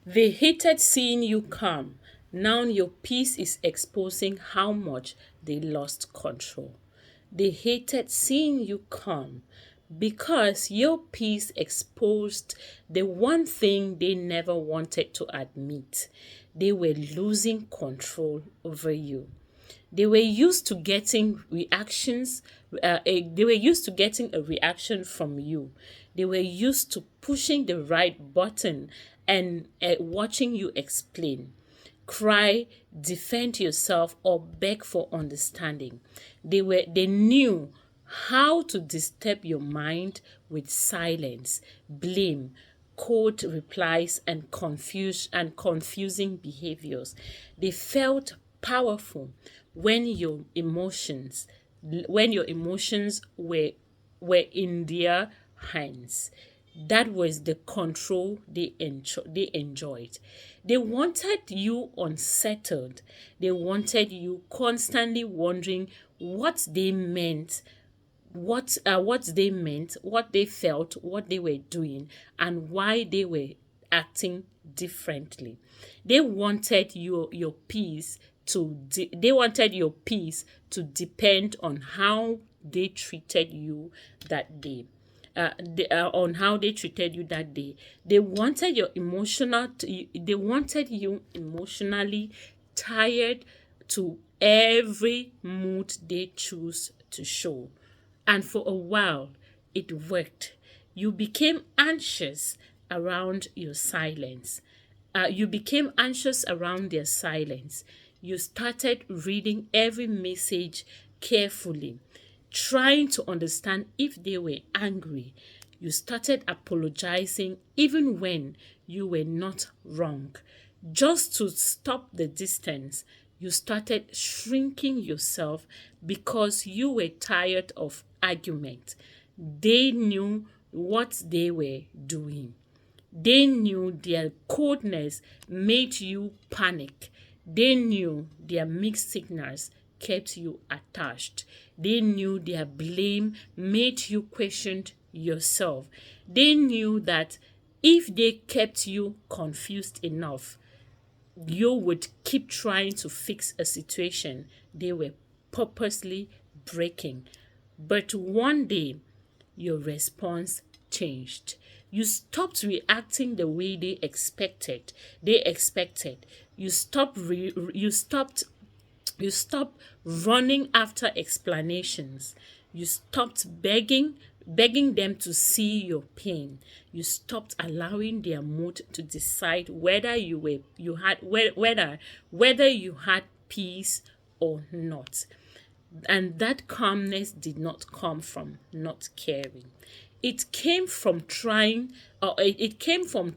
They hated seeing you calm. Now your peace is exposing how much they lost control. They hated seeing you calm because your peace exposed the one thing they never wanted to admit. They were losing control over you. They were used to getting reactions. They were used to getting a reaction from you. They were used to pushing the right button and watching you explain, cry, defend yourself, or beg for understanding. They knew how to disturb your mind with silence, blame, cold replies, and confusing behaviors. They felt powerful when your emotions when your emotions were in their hands. That was the control they enjoyed. They wanted you unsettled. They wanted you constantly wondering what they meant, what they felt, what they were doing, and why they were acting differently. They wanted your peace they wanted your peace to depend on how they treated you that day. On how they treated you that day. They wanted you emotionally tired to every mood they choose to show. And for a while, it worked. You became anxious around your silence. You became anxious around their silence. You started reading every message carefully, trying to understand if they were angry. You started apologizing even when you were not wrong. Just to stop the distance, you started shrinking yourself because you were tired of argument. They knew what they were doing. They knew their coldness made you panic. They knew their mixed signals kept you attached. They knew their blame made you question yourself. They knew that if they kept you confused enough, you would keep trying to fix a situation they were purposely breaking. But one day, your response changed. You stopped reacting the way They expected. You stopped running after explanations. You stopped begging them to see your pain. You stopped allowing their mood to decide whether you had peace or not. And that calmness did not come from not caring. It came from trying, or it came from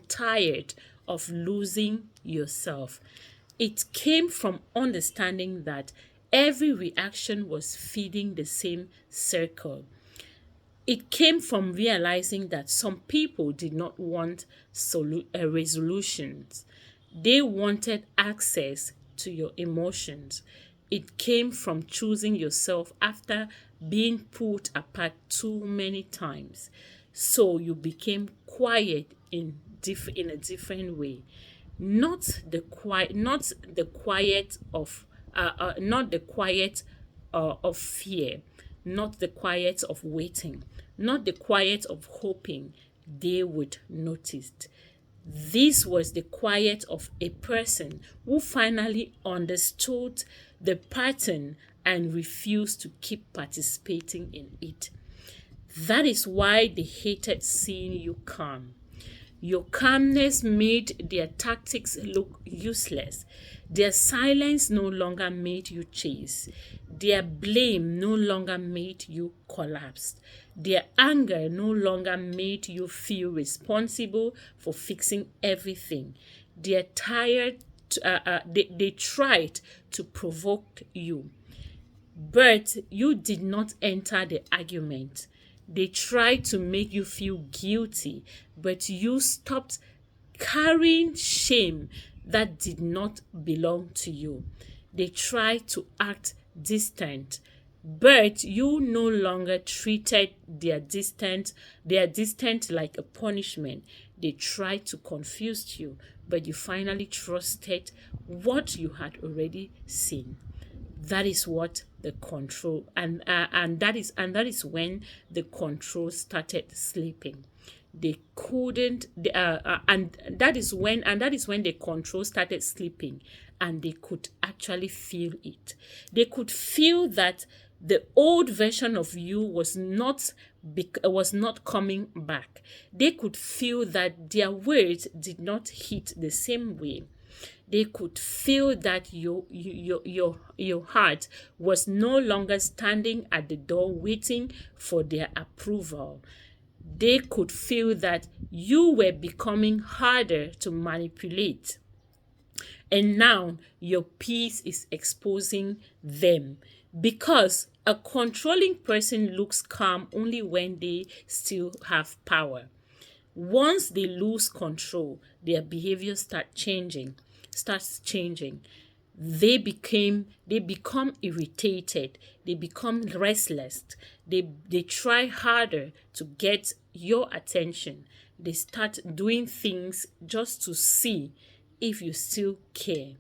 tired of losing yourself. It came from understanding that every reaction was feeding the same circle. It came from realizing that some people did not want resolutions. They wanted access to your emotions. It came from choosing yourself after being pulled apart too many times. So you became quiet in a different way. Not the quiet of fear, not the quiet of waiting, not the quiet of hoping they would notice. This was the quiet of a person who finally understood the pattern and refused to keep participating in it. That is why they hated seeing you calm. Your calmness made their tactics look useless. Their silence no longer made you chase. Their blame no longer made you collapse. Their anger no longer made you feel responsible for fixing everything. They tried to provoke you, but you did not enter the argument. They tried to make you feel guilty, but you stopped carrying shame that did not belong to you. They tried to act distant, but you no longer treated their distance like a punishment. They tried to confuse you, but you finally trusted what you had already seen. That is what the control and that is when the control started sleeping. They couldn't and that is when the control started sleeping, and they could actually feel it. They could feel that the old version of you was not coming back. They could feel that their words did not hit the same way. They could feel that your heart was no longer standing at the door waiting for their approval. They could feel that you were becoming harder to manipulate. And now your peace is exposing them, because a controlling person looks calm only when they still have power. Once they lose control, their behavior starts changing. They become irritated, they become restless, they try harder to get your attention. They start doing things just to see if you still care.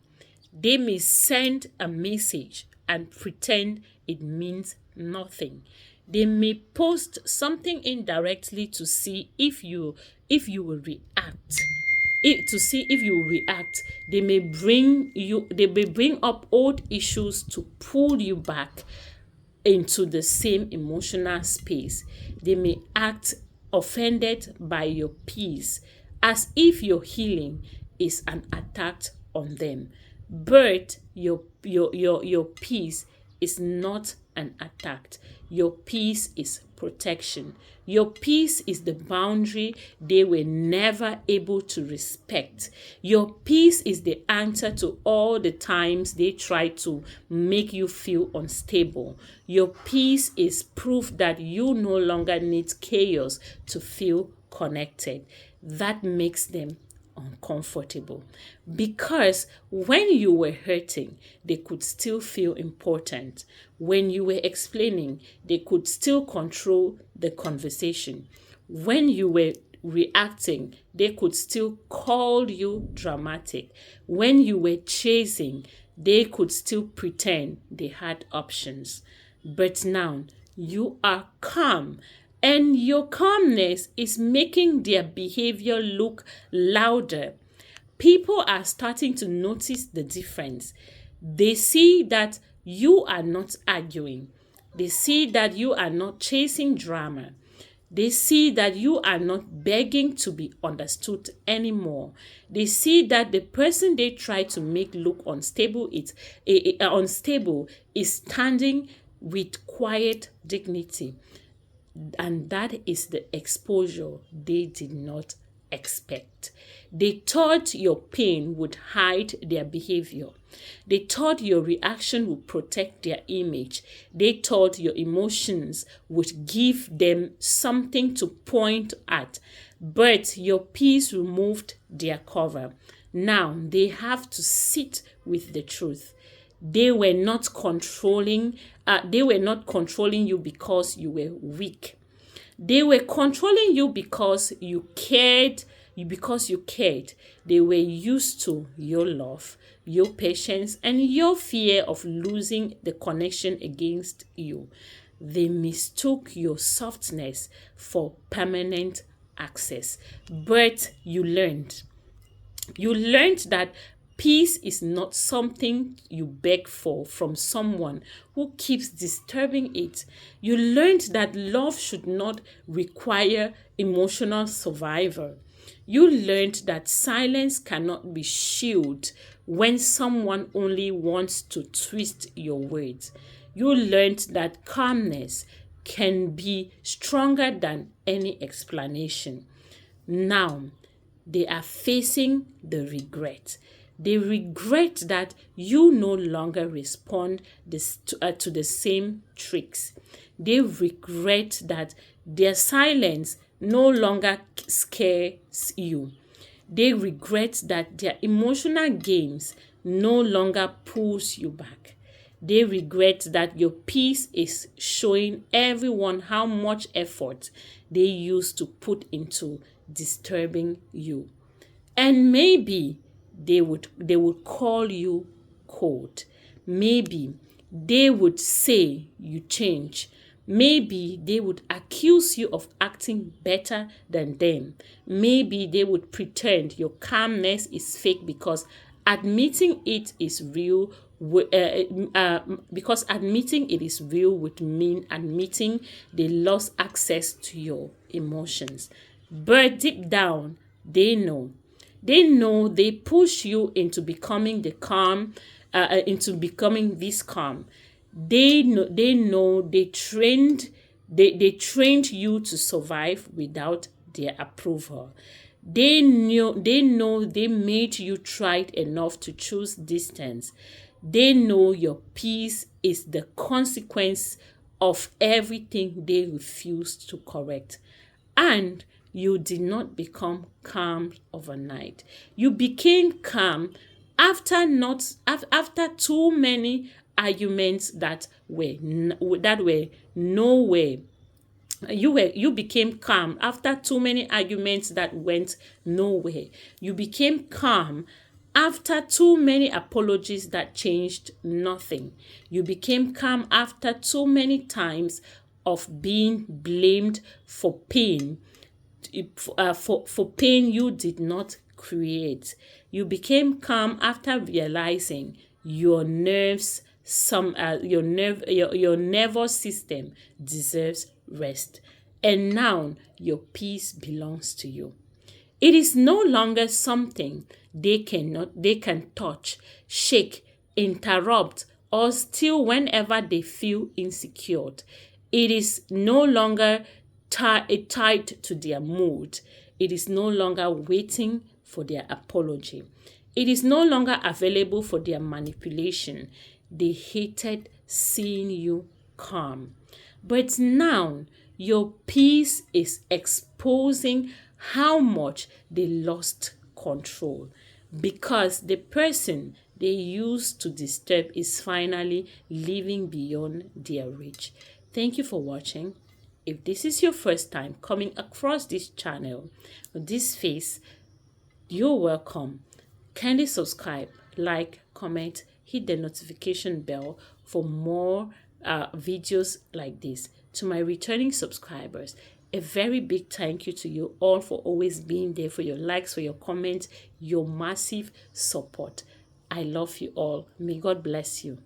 They may send a message and pretend it means nothing. They may post something indirectly to see if you will react. To see if you will react. They may bring up old issues to pull you back into the same emotional space. They may act offended by your peace, as if your healing is an attack on them. But your peace is not an attack. Your peace is protection. Your peace is the boundary they were never able to respect. Your peace is the answer to all the times they tried to make you feel unstable. Your peace is proof that you no longer need chaos to feel connected. That makes them uncomfortable, because when you were hurting, they could still feel important. When you were explaining, they could still control the conversation. When you were reacting, they could still call you dramatic. When you were chasing, they could still pretend they had options. But now you are calm, and your calmness is making their behavior look louder. People are starting to notice the difference. They see that you are not arguing. They see that you are not chasing drama. They see that you are not begging to be understood anymore. They see that the person they try to make look unstable is standing with quiet dignity. And that is the exposure they did not expect. They thought your pain would hide their behavior. They thought your reaction would protect their image. They thought your emotions would give them something to point at. But your peace removed their cover. Now they have to sit with the truth. They were not controlling you because you were weak. They were controlling you because you cared. They were used to your love, your patience, and your fear of losing the connection against you. They mistook your softness for permanent access. But you learned that peace is not something you beg for from someone who keeps disturbing it. You learned that love should not require emotional survival. You learned that silence cannot be shield when someone only wants to twist your words. You learned that calmness can be stronger than any explanation. Now, they are facing the regret. They regret that you no longer respond to the same tricks. They regret that their silence no longer scares you. They regret that their emotional games no longer pulls you back. They regret that your peace is showing everyone how much effort they used to put into disturbing you. And maybe they would call you cold. Maybe they would say you change. Maybe they would accuse you of acting better than them. Maybe they would pretend your calmness is fake because admitting it is real because admitting it is real would mean admitting they lost access to your emotions. But deep down, they know. They know they push you into becoming into becoming this calm. They trained you to survive without their approval. They know they made you tried enough to choose distance. They know your peace is the consequence of everything they refused to correct. And you did not become calm overnight. You became calm after too many arguments that were nowhere. You became calm after too many arguments that went nowhere. You became calm after too many apologies that changed nothing. You became calm after too many times of being blamed for pain, for pain you did not create. You became calm after realizing your nervous system deserves rest. And now your peace belongs to you. It is no longer something they can touch, shake, interrupt, or steal whenever they feel insecure. It is no longer tied to their mood. It is no longer waiting for their apology. It is no longer available for their manipulation. They hated seeing you calm. But now your peace is exposing how much they lost control, because the person they used to disturb is finally living beyond their reach. Thank you for watching. If this is your first time coming across this channel, this face, you're welcome. Kindly subscribe, like, comment, hit the notification bell for more videos like this. To my returning subscribers, a very big thank you to you all for always being there, for your likes, for your comments, your massive support. I love you all. May God bless you.